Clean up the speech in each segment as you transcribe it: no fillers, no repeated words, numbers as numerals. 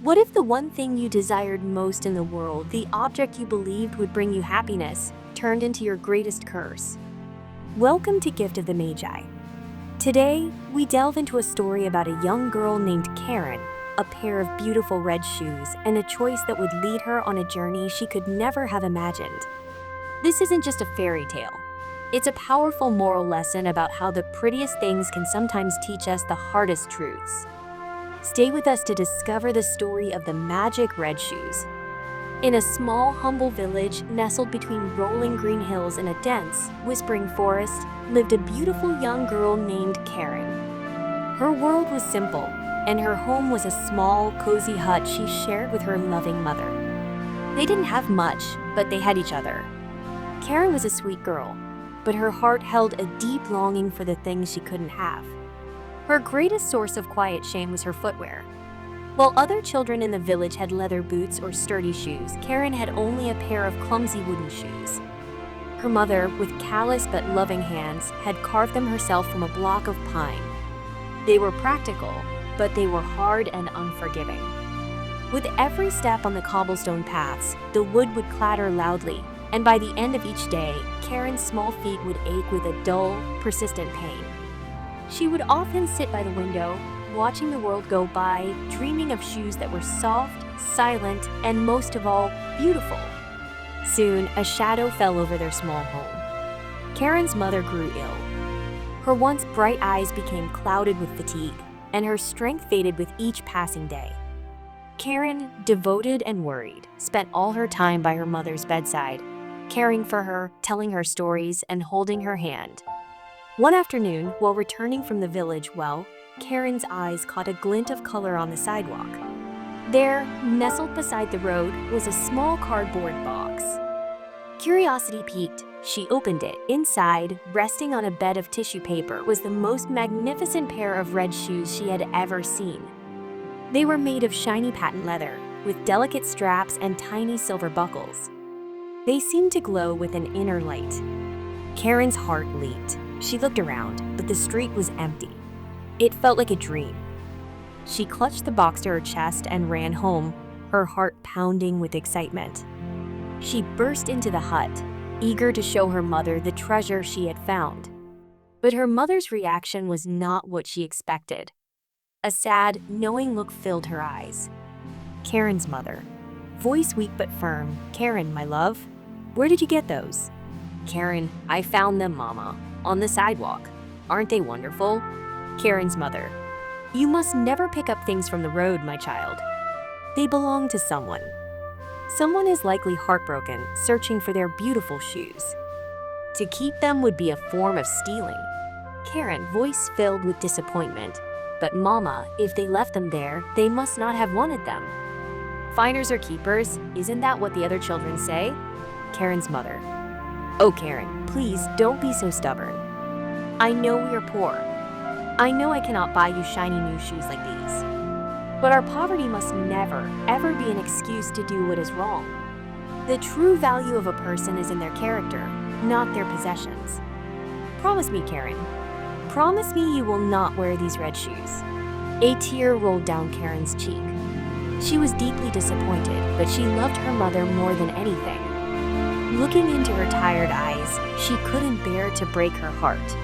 What if the one thing you desired most in the world, the object you believed would bring you happiness, turned into your greatest curse? Welcome to Gift of the Magi. Today, we delve into a story about a young girl named Karen, a pair of beautiful red shoes, and a choice that would lead her on a journey she could never have imagined. This isn't just a fairy tale. It's a powerful moral lesson about how the prettiest things can sometimes teach us the hardest truths. Stay with us to discover the story of the magic red shoes. In a small, humble village nestled between rolling green hills and a dense, whispering forest, lived a beautiful young girl named Karen. Her world was simple, and her home was a small, cozy hut she shared with her loving mother. They didn't have much, but they had each other. Karen was a sweet girl, but her heart held a deep longing for the things she couldn't have. Her greatest source of quiet shame was her footwear. While other children in the village had leather boots or sturdy shoes, Karen had only a pair of clumsy wooden shoes. Her mother, with callous but loving hands, had carved them herself from a block of pine. They were practical, but they were hard and unforgiving. With every step on the cobblestone paths, the wood would clatter loudly, and by the end of each day, Karen's small feet would ache with a dull, persistent pain. She would often sit by the window, watching the world go by, dreaming of shoes that were soft, silent, and most of all, beautiful. Soon, a shadow fell over their small home. Karen's mother grew ill. Her once bright eyes became clouded with fatigue, and her strength faded with each passing day. Karen, devoted and worried, spent all her time by her mother's bedside, caring for her, telling her stories, and holding her hand. One afternoon, while returning from the village well, Karen's eyes caught a glint of color on the sidewalk. There, nestled beside the road, was a small cardboard box. Curiosity piqued. She opened it. Inside, resting on a bed of tissue paper, was the most magnificent pair of red shoes she had ever seen. They were made of shiny patent leather, with delicate straps and tiny silver buckles. They seemed to glow with an inner light. Karen's heart leaped. She looked around, but the street was empty. It felt like a dream. She clutched the box to her chest and ran home, her heart pounding with excitement. She burst into the hut, eager to show her mother the treasure she had found. But her mother's reaction was not what she expected. A sad, knowing look filled her eyes. Karen's mother, voice weak but firm, "Karen, my love, where did you get those?" "Karen, I found them, Mama, on the sidewalk. Aren't they wonderful?" Karen's mother, "You must never pick up things from the road, my child. They belong to someone. Someone is likely heartbroken, searching for their beautiful shoes. To keep them would be a form of stealing." Karen, voice filled with disappointment, "But Mama, if they left them there, they must not have wanted them." "Finders are keepers, isn't that what the other children say?" Karen's mother, "Oh, Karen, please don't be so stubborn. I know we are poor. I know I cannot buy you shiny new shoes like these. But our poverty must never, ever be an excuse to do what is wrong. The true value of a person is in their character, not their possessions. Promise me, Karen. Promise me you will not wear these red shoes." A tear rolled down Karen's cheek. She was deeply disappointed, but she loved her mother more than anything. Looking into her tired eyes, she couldn't bear to break her heart.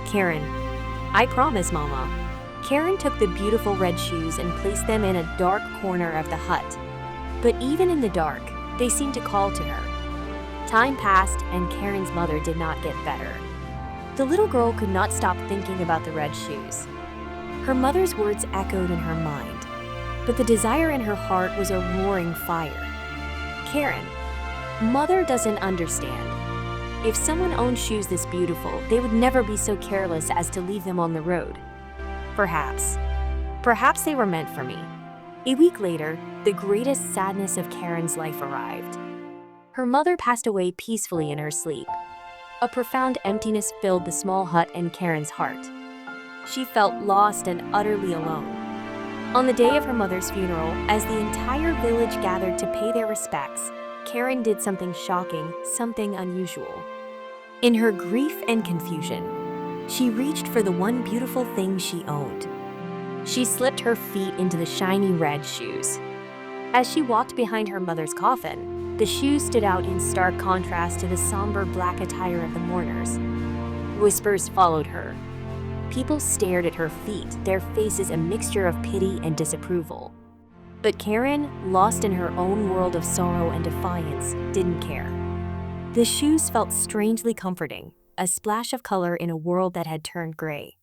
"Karen, I promise, Mama." Karen took the beautiful red shoes and placed them in a dark corner of the hut. But even in the dark, they seemed to call to her. Time passed, and Karen's mother did not get better. The little girl could not stop thinking about the red shoes. Her mother's words echoed in her mind, but the desire in her heart was a roaring fire. "Karen, Mother doesn't understand. If someone owned shoes this beautiful, they would never be so careless as to leave them on the road. Perhaps they were meant for me." A week later, the greatest sadness of Karen's life arrived. Her mother passed away peacefully in her sleep. A profound emptiness filled the small hut and Karen's heart. She felt lost and utterly alone. On the day of her mother's funeral, as the entire village gathered to pay their respects, Karen did something shocking, something unusual. In her grief and confusion, she reached for the one beautiful thing she owned. She slipped her feet into the shiny red shoes. As she walked behind her mother's coffin, the shoes stood out in stark contrast to the somber black attire of the mourners. Whispers followed her. People stared at her feet, their faces a mixture of pity and disapproval. But Karen, lost in her own world of sorrow and defiance, didn't care. The shoes felt strangely comforting, a splash of color in a world that had turned gray.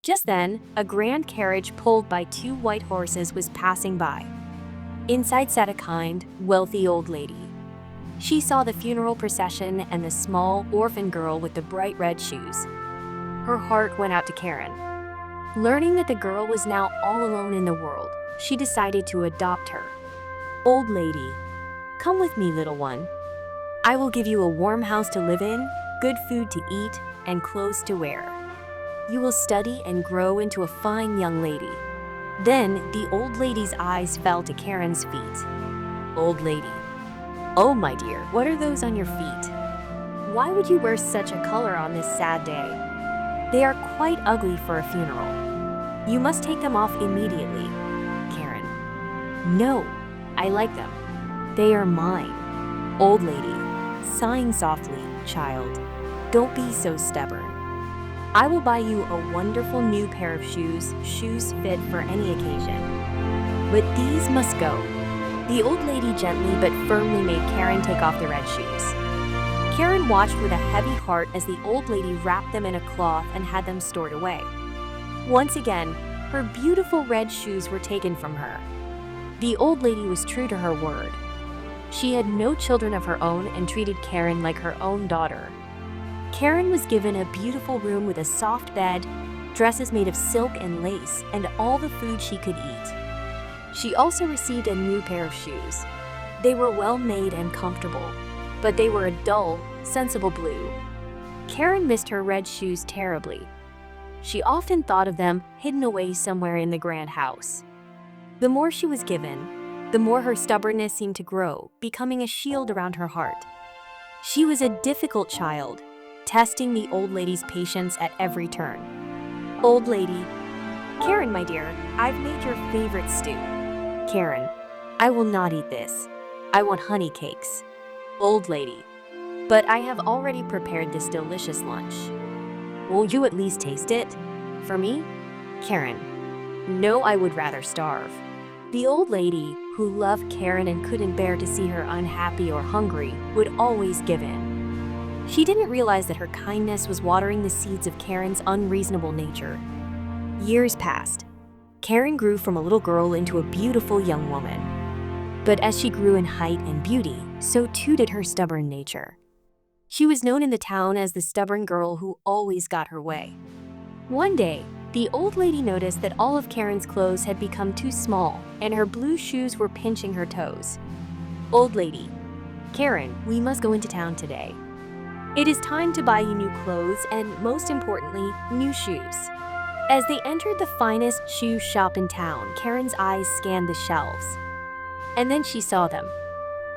Just then, a grand carriage pulled by 2 white horses was passing by. Inside sat a kind, wealthy old lady. She saw the funeral procession and the small, orphan girl with the bright red shoes. Her heart went out to Karen. Learning that the girl was now all alone in the world, she decided to adopt her. "Old lady, come with me, little one. I will give you a warm house to live in, good food to eat, and clothes to wear. You will study and grow into a fine young lady." Then the old lady's eyes fell to Karen's feet. "Old lady, oh my dear, what are those on your feet? Why would you wear such a color on this sad day? They are quite ugly for a funeral. You must take them off immediately." Karen: "No, I like them. They are mine." Old lady, sighing softly, "Child, don't be so stubborn. I will buy you a wonderful new pair of shoes fit for any occasion. But these must go." The old lady gently but firmly made Karen take off the red shoes. Karen watched with a heavy heart as the old lady wrapped them in a cloth and had them stored away. Once again, her beautiful red shoes were taken from her. The old lady was true to her word. She had no children of her own and treated Karen like her own daughter. Karen was given a beautiful room with a soft bed, dresses made of silk and lace, and all the food she could eat. She also received a new pair of shoes. They were well made and comfortable, but they were a dull, sensible blue. Karen missed her red shoes terribly. She often thought of them hidden away somewhere in the grand house. The more she was given, the more her stubbornness seemed to grow, becoming a shield around her heart. She was a difficult child, testing the old lady's patience at every turn. Old lady: "Karen, my dear, I've made your favorite stew." Karen: "I will not eat this. I want honey cakes." Old lady: "But I have already prepared this delicious lunch. Will you at least taste it? For me?" Karen: "No, I would rather starve." The old lady, who loved Karen and couldn't bear to see her unhappy or hungry, would always give in. She didn't realize that her kindness was watering the seeds of Karen's unreasonable nature. Years passed. Karen grew from a little girl into a beautiful young woman. But as she grew in height and beauty, so too did her stubborn nature. She was known in the town as the stubborn girl who always got her way. One day, the old lady noticed that all of Karen's clothes had become too small and her blue shoes were pinching her toes. Old lady: "Karen, we must go into town today. It is time to buy you new clothes and, most importantly, new shoes." As they entered the finest shoe shop in town, Karen's eyes scanned the shelves. And then she saw them.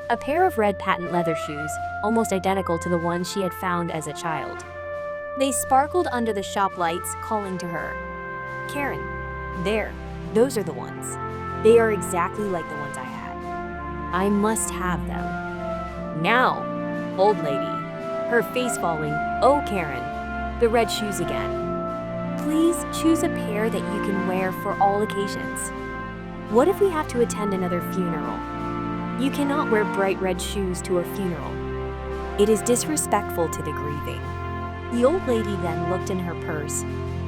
A pair of red patent leather shoes, almost identical to the ones she had found as a child. They sparkled under the shop lights, calling to her. "Karen, there, those are the ones. They are exactly like the ones I had. I must have them. Now." Old lady, her face falling: "Oh, Karen, the red shoes again. Please choose a pair that you can wear for all occasions. What if we have to attend another funeral? You cannot wear bright red shoes to a funeral. It is disrespectful to the grieving." The old lady then looked in her purse,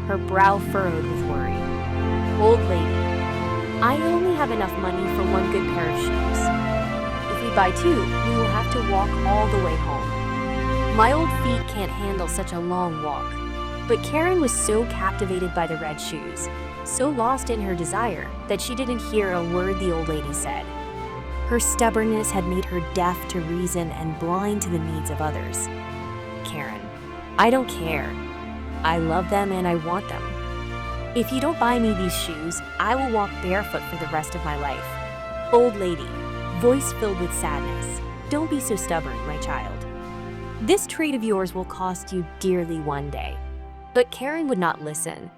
her brow furrowed with worry. Old lady: "I only have enough money for one good pair of shoes. If we buy two, we will have to walk all the way home. My old feet can't handle such a long walk." But Karen was so captivated by the red shoes, so lost in her desire, that she didn't hear a word the old lady said. Her stubbornness had made her deaf to reason and blind to the needs of others. Karen: "I don't care. I love them and I want them. If you don't buy me these shoes, I will walk barefoot for the rest of my life." Old lady, voice filled with sadness: "Don't be so stubborn, my child. This trait of yours will cost you dearly one day." But Karen would not listen.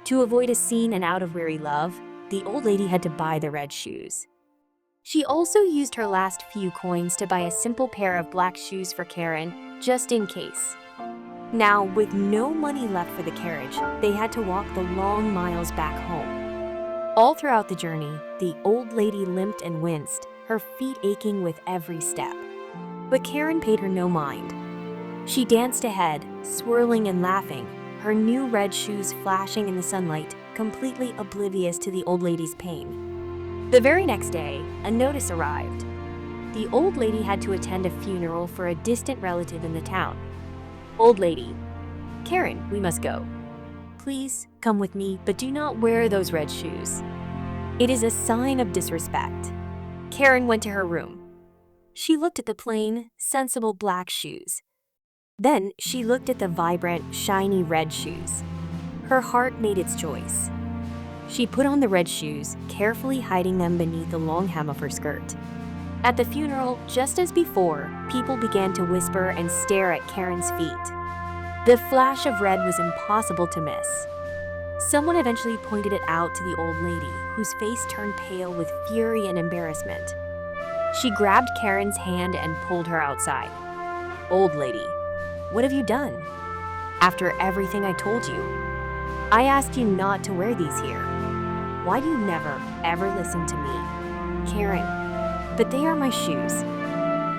To avoid a scene and out of weary love, the old lady had to buy the red shoes. She also used her last few coins to buy a simple pair of black shoes for Karen, just in case. Now, with no money left for the carriage, they had to walk the long miles back home. All throughout the journey, the old lady limped and winced, her feet aching with every step. But Karen paid her no mind. She danced ahead, swirling and laughing, her new red shoes flashing in the sunlight, completely oblivious to the old lady's pain. The very next day, a notice arrived. The old lady had to attend a funeral for a distant relative in the town. Old lady, Karen, we must go. Please come with me, but do not wear those red shoes. It is a sign of disrespect. Karen went to her room. She looked at the plain, sensible black shoes. Then she looked at the vibrant, shiny red shoes. Her heart made its choice. She put on the red shoes, carefully hiding them beneath the long hem of her skirt. At the funeral, just as before, people began to whisper and stare at Karen's feet. The flash of red was impossible to miss. Someone eventually pointed it out to the old lady, whose face turned pale with fury and embarrassment. She grabbed Karen's hand and pulled her outside. Old lady, what have you done? After everything I told you, I asked you not to wear these here. Why do you never, ever listen to me? Karen, but they are my shoes.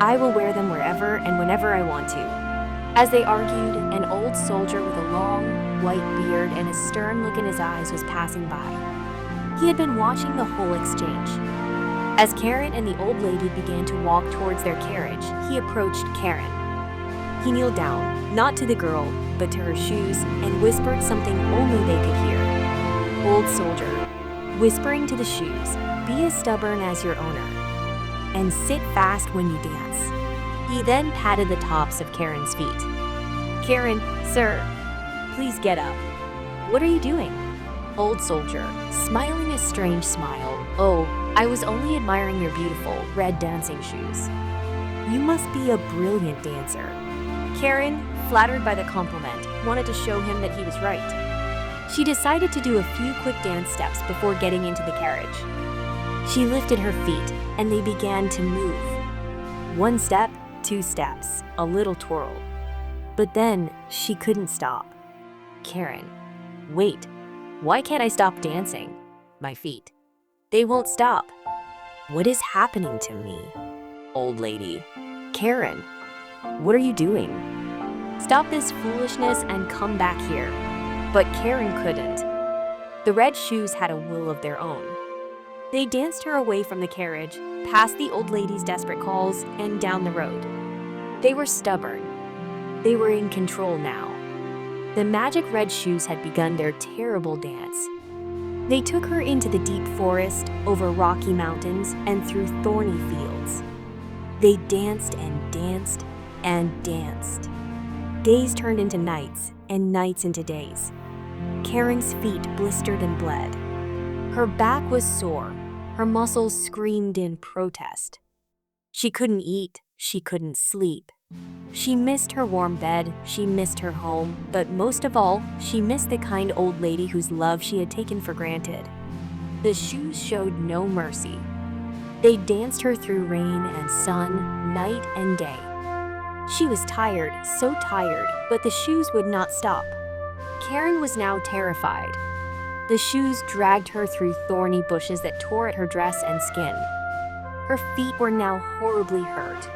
I will wear them wherever and whenever I want to. As they argued, an old soldier with a long, white beard and a stern look in his eyes was passing by. He had been watching the whole exchange. As Karen and the old lady began to walk towards their carriage, he approached Karen. He kneeled down, not to the girl, but to her shoes, and whispered something only they could hear. Old soldier, whispering to the shoes, be as stubborn as your owner, and sit fast when you dance. He then patted the tops of Karen's feet. Karen, sir, please get up. What are you doing? Old soldier, smiling a strange smile. Oh, I was only admiring your beautiful red dancing shoes. You must be a brilliant dancer. Karen, flattered by the compliment, wanted to show him that he was right. She decided to do a few quick dance steps before getting into the carriage. She lifted her feet, and they began to move. One step, two steps, a little twirl. But then, she couldn't stop. Karen, wait, why can't I stop dancing? My feet. They won't stop. What is happening to me? Old lady, Karen, what are you doing? Stop this foolishness and come back here. But Karen couldn't. The red shoes had a will of their own. They danced her away from the carriage, past the old lady's desperate calls, and down the road. They were stubborn. They were in control now. The magic red shoes had begun their terrible dance. They took her into the deep forest, over rocky mountains, and through thorny fields. They danced and danced and danced. Days turned into nights, and nights into days. Karen's feet blistered and bled. Her back was sore. Her muscles screamed in protest. She couldn't eat. She couldn't sleep. She missed her warm bed. She missed her home. But most of all, she missed the kind old lady whose love she had taken for granted. The shoes showed no mercy. They danced her through rain and sun, night and day. She was tired, so tired, but the shoes would not stop. Karen was now terrified. The shoes dragged her through thorny bushes that tore at her dress and skin. Her feet were now horribly hurt.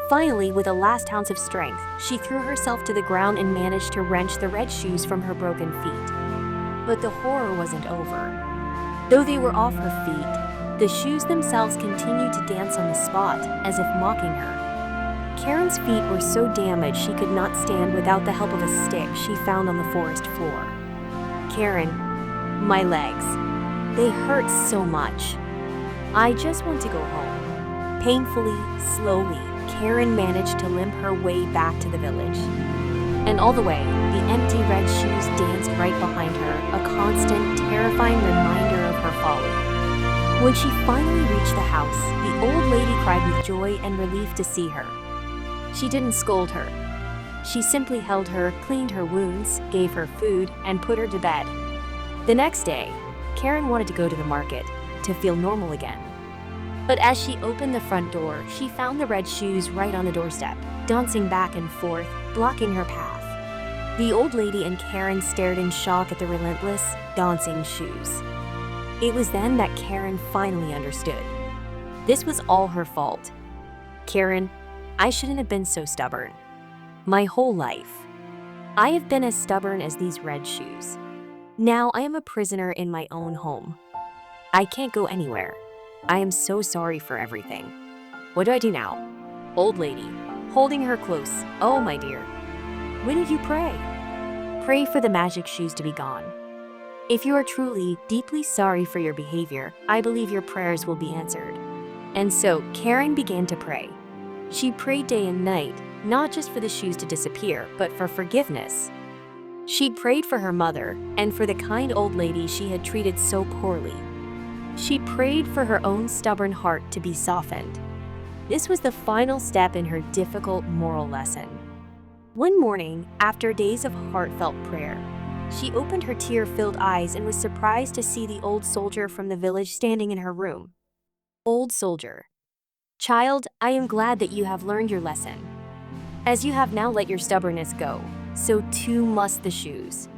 Finally, with a last ounce of strength, she threw herself to the ground and managed to wrench the red shoes from her broken feet. But the horror wasn't over. Though they were off her feet, the shoes themselves continued to dance on the spot, as if mocking her. Karen's feet were so damaged she could not stand without the help of a stick she found on the forest floor. Karen, my legs, they hurt so much. I just want to go home. Painfully, slowly, Karen managed to limp her way back to the village. And all the way, the empty red shoes danced right behind her, a constant, terrifying reminder of her folly. When she finally reached the house, the old lady cried with joy and relief to see her. She didn't scold her. She simply held her, cleaned her wounds, gave her food, and put her to bed. The next day, Karen wanted to go to the market, to feel normal again. But as she opened the front door, she found the red shoes right on the doorstep, dancing back and forth, blocking her path. The old lady and Karen stared in shock at the relentless, dancing shoes. It was then that Karen finally understood. This was all her fault. Karen, I shouldn't have been so stubborn. My whole life, I have been as stubborn as these red shoes. Now I am a prisoner in my own home. I can't go anywhere. I am so sorry for everything. What do I do now? Old lady, holding her close. Oh, my dear. When did you pray? Pray for the magic shoes to be gone. If you are truly, deeply sorry for your behavior, I believe your prayers will be answered. And so, Karen began to pray. She prayed day and night, not just for the shoes to disappear, but for forgiveness. She prayed for her mother and for the kind old lady she had treated so poorly. She prayed for her own stubborn heart to be softened. This was the final step in her difficult moral lesson. One morning, after days of heartfelt prayer, she opened her tear-filled eyes and was surprised to see the old soldier from the village standing in her room. Old soldier. Child, I am glad that you have learned your lesson. As you have now let your stubbornness go, so too must the shoes.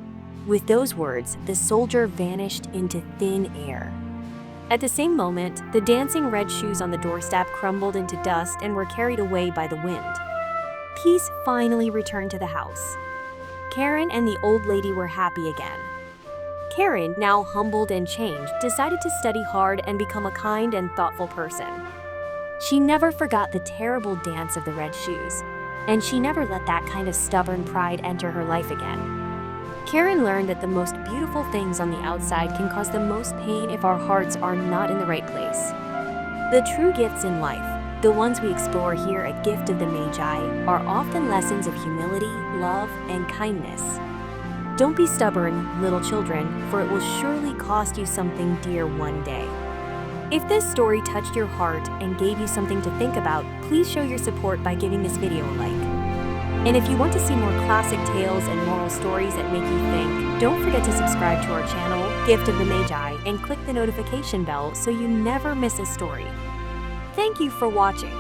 With those words, the soldier vanished into thin air. At the same moment, the dancing red shoes on the doorstep crumbled into dust and were carried away by the wind. Peace finally returned to the house. Karen and the old lady were happy again. Karen, now humbled and changed, decided to study hard and become a kind and thoughtful person. She never forgot the terrible dance of the red shoes, and she never let that kind of stubborn pride enter her life again. Karen learned that the most beautiful things on the outside can cause the most pain if our hearts are not in the right place. The true gifts in life, the ones we explore here at Gift of the Magi, are often lessons of humility, love, and kindness. Don't be stubborn, little children, for it will surely cost you something dear one day. If this story touched your heart and gave you something to think about, please show your support by giving this video a like. And if you want to see more classic tales and moral stories that make you think, don't forget to subscribe to our channel, Gift of the Magi, and click the notification bell so you never miss a story. Thank you for watching.